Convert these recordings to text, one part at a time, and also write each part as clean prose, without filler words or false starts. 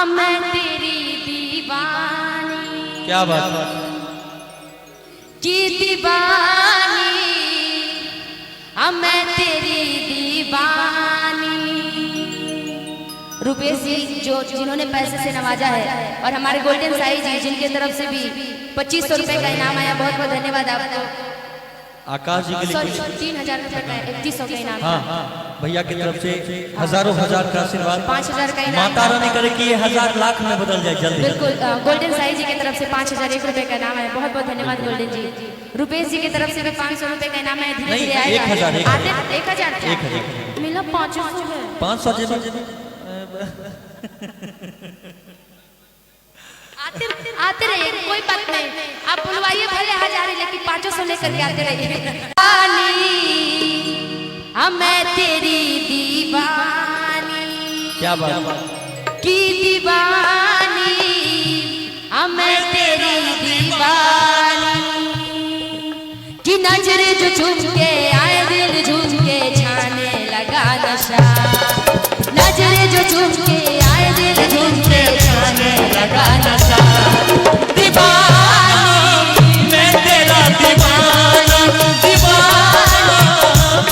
मैं तेरी दीवानी। क्या बात है की दीवानी, मैं तेरी दीवानी। रुपेश जी जिन्होंने पैसे से नवाजा है, और हमारे गोल्डन साई जी जिनकी तरफ से भी 2500 रुपए का इनाम आया, बहुत बहुत धन्यवाद आपको। आकाश जी के लिए 3000 रुपए का 3100 का इनाम। हाँ भैया की तरफ से हजारों हजार का आशीर्वाद, 5000 का इनाम। माता रानी करे कि ये 1000 लाख में बदल जाए जल्दी। बिल्कुल, गोल्डन साई जी की तरफ से 5001 रुपए का इनाम है, बहुत बहुत धन्यवाद गोल्डन जी। रुपेश जी की तरफ से भी 500 रुपए का इनाम है, धीरे धीरे आएगा। 1000 मिला 500 आते रहिए, कोई बात नहीं, आप बुलवाइए भले 1000 लेकिन 500 लेकर के आते रहिए। मैं तेरी दीवानी। क्या बात की दीवानी, मैं तेरी दीवानी। कि नजर जो झूम के आए, दिल झूम के छाने लगा नशा। नजर जो झूम के आए, दिल झूम के छाने लगा नशा। दीवानी मैं तेरा दीवाना, दीवाना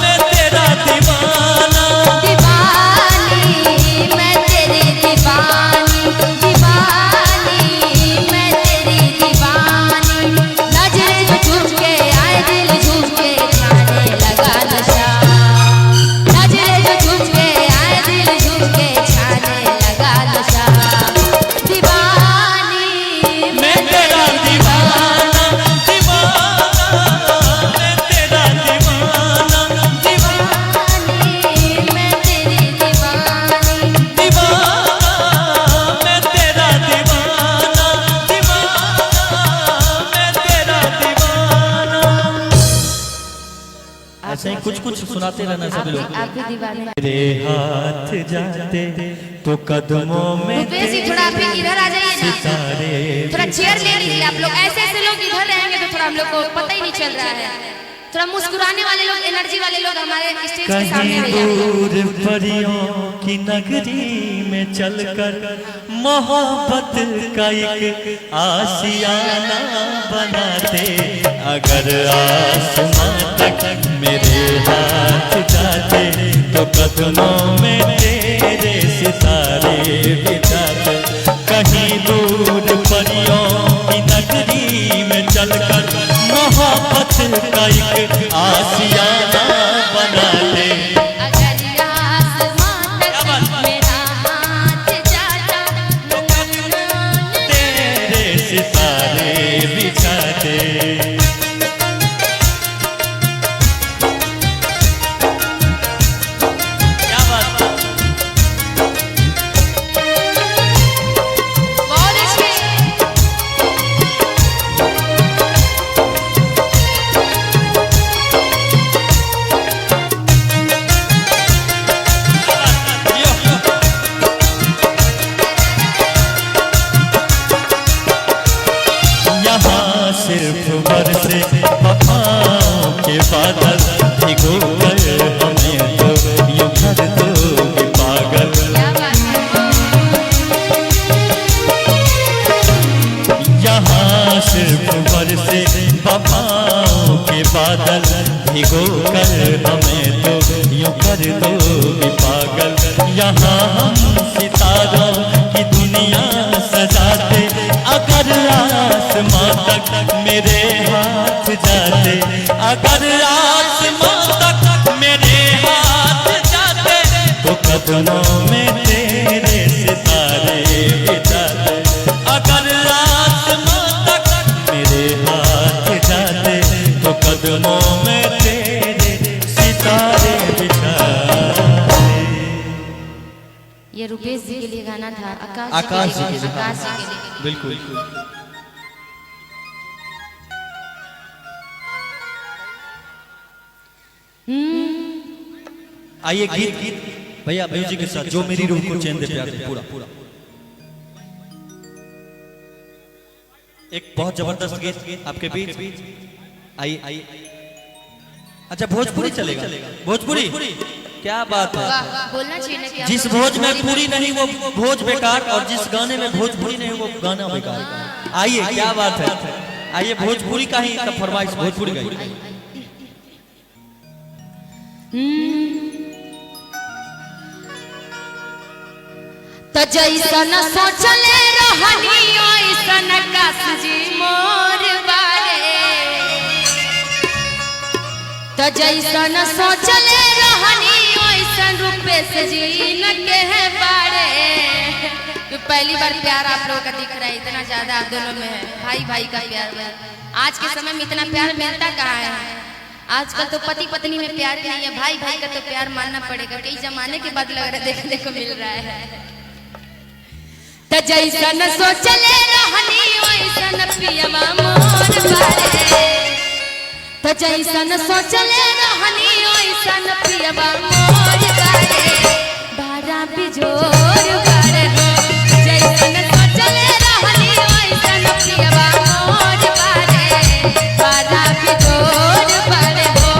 मैं तेरा दीवाना। दीवानी मैं तेरी दीवानी। दीवानी मैं तेरी दीवानी। नजर जो झूम के आए, दिल झूम के छाने लगा नशा। नजर जो झूम के आए, दिल झूम के छाने लगा नशा। दीवानी मैं तेरा दीवाना, दीवाना मैं तेरा दीवाना। दीवानी मैं तेरी दीवानी। दीवाना मैं तेरा दीवाना, दीवाना मैं तेरा दीवाना। ऐसे ही कुछ कुछ सुनाते रहना सभी लोग। आप भी दीवाने। तेरे हाथ जाते तो कदमों में रुपेश जी थोड़ा आप इधर आ जाइए ना, सितारे थोड़ा चेयर ले लीजिए आप लोग। ऐसे ऐसे लोग इधर रहेंगे तो थोड़ा हम लोग को पता ही नहीं चल रहा है। थोड़ा मुस्कुराने वाले लोग, एनर्जी वाले लोग हमारे स्टेज के सामने कहीं रहिए। दूर परियों की नगरी में चलकर मोहब्बत का एक आशियाना बनाते। अगर आसमां तक मेरे हाथ जाते तो कदमों में तेरे सितारे बिछाते। कहीं दूर परियों की नगरी में चलकर मोहब्बत का एक आशियाना बनाते। अगर आसमां तक मेरा हाथ जाता, तेरे सितारे बिछाते। क्या बात बहुत अच्छे। यहाँ सिर्फ बरसे वफाओं के बादल, भिगो कर हमें तो यूं कर दोगे पागल। क्या बात यहाँ सिर्फ बरसे वफाओं के बादल, भिगो कर हमें तो यूं कर दोगे पागल। यहाँ हम सितारों की दुनिया सजाते। अगर आसमां तक मेरे हाथ जाते, अगर आसमां तक मेरे हाथ जाते तो कदमों में तेरे सितारे बिछाते। अगर आसमां तक मेरे हाथ जाते तो कदमों में तेरे सितारे बिछाते। ये रुपेश जी के लिए गाना था, आकाश जी के लिए। आकाश जी के लिए। बिल्कुल। आइए गीत भैया म्यूजिक के साथ, जो मेरी रूह को चैन दे प्यार दे, पूरा एक बहुत जबरदस्त गीत आपके बीच। आइए। अच्छा भोजपुरी चलेगा, भोजपुरी क्या बात है। वाह, बोलना चाहिए ना कि आप जिस लोग भोज में भोजपुरी पूरी नहीं वो भोज बेकार, और जिस गाने में भोजपुरी नहीं वो गाना बेकार। आइए, क्या बात है, आइए भोजपुरी का ही तब फरमाइश, भोजपुरी गाइए। तो जैसन सोचले रहनी ओइसन काश जी मोर बारे, तो जैसन सोचले रहनी ओइसन रूपेश जी न के बारे। तो पहली बार प्यार आप लोगों का दिख रहा है, इतना ज्यादा आप दोनों में है, भाई भाई का प्यार है। आज के समय में इतना प्यार मिलता कहाँ है? आजकल तो पति पत्नी में प्यार नहीं है, भाई भाई का तो प्यार मानना पड़ेगा। कई जमाने के बाद लग रहा है देखने को मिल रहा है। तो जैसन सोचले रहनी ओइसन पियवा मोर बारे, तो जैसन सोचले रहनी ओइसन पियवा मोर बारे, बारा बिजोर बारे हो। जैसन सोचले रहनी ओइसन पियवा मोर बारे, बारा बिजोर बारे हो।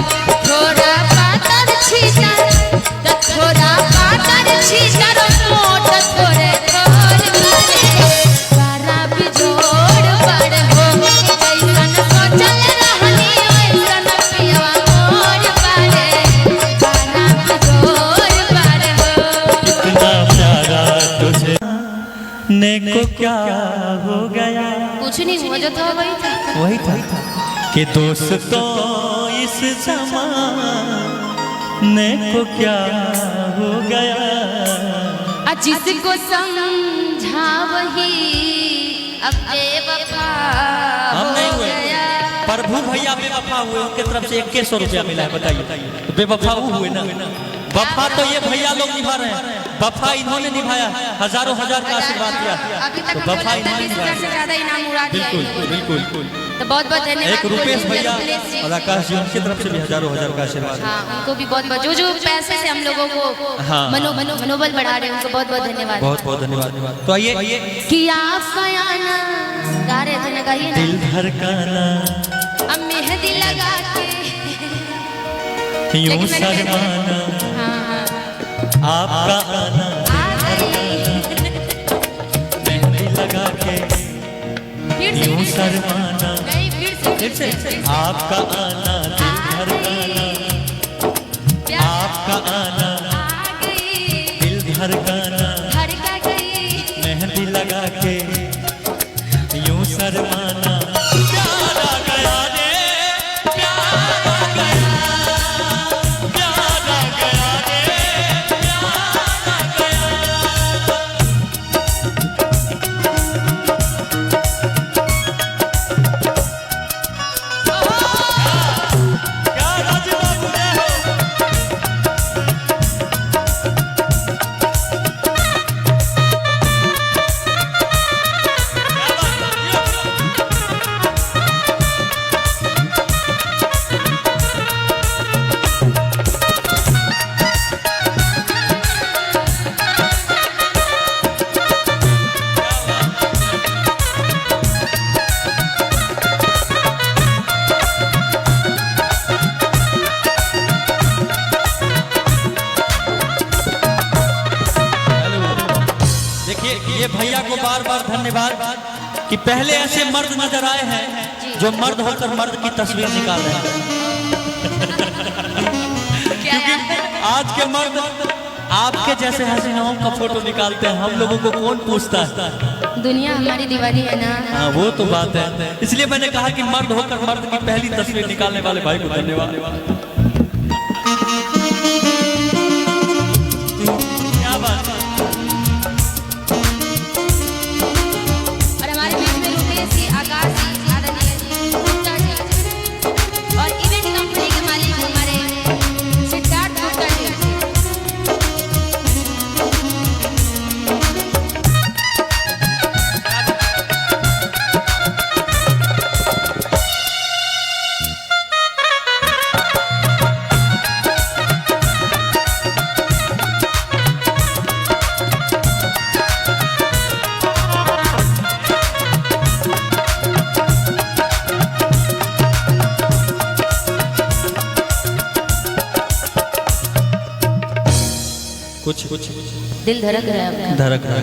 थोड़ा पातर छीतर, तो थोड़ा पातर छीतर मोट थोड़े को क्या हो गया, कुछ नहीं हुआ, जो था वही था कि दोस्तों इस ज़माने को क्या हो गया। जिसको समझा वही अब बेवफा हम नहीं हुए, गया। प्रभु भैया बेवफा हुए, उनके तरफ से 2100 रुपया मिला है, बताइए। तो बेवफा वो हुए ना, वफा तो ये भैया लोग निभा रहे हैं, वफा इन्होंने निभाया, हजारों हजार का आशीर्वाद दिया, अभी तक तो हम वफा लोग 20,000 से ज्यादा इनाम उड़ा दिया है। बिल्कुल। तो बहुत बहुत धन्यवाद। एक रुपेश भैया और आकाश जी, उनकी तरफ से भी हजारों हजार का आशीर्वाद। हाँ, उनको भी बहुत बहुत, जो पैसे से हम लोगों को हाँ, मनोबल बढ़ा रहे हैं, उनको बहुत बहुत धन्यवाद। बहुत बहुत धन्यवाद। तो आइए कि आप कयाना गा रहे थे ना, गाइए ना। दिल धड़काना अब मेहंदी लगा के यूं शर्माना, आपका आना मेहंदी लगा के यूं शर्माना, फिर से आपका आना दिल धड़काना, आपका आना दिल धड़काना, मेहंदी लगा के यूं शर्माना। प्यार आ गया रे, प्यार आ गया, प्यार आ गया रे, प्यार आ गया। क्या राजमा बुरे हो, ये भैया को बार बार धन्यवाद कि पहले ऐसे मर्द नजर आए हैं जो मर्द होकर मर्द की तस्वीर निकाल रहे हैं। क्योंकि आज के मर्द आपके जैसे हसीनाओं का फोटो निकालते हैं, हम लोगों को कौन पूछता है? दुनिया हमारी दीवानी है ना। हाँ, वो तो बात है। इसलिए मैंने कहा कि मर्द होकर मर्द की पहली तस्वीर निकालने वाले भाई को धन्यवाद। क्या बात है। और हमारे बीच में रुपेश जी, आकाश जी, आदरणीय जी, गुप्ता जी और इवेंट कंपनी के मालिक हमारे सिद्धार्थ गुप्ता जी। दिल धड़क रहा है आपका? धड़क रहा है।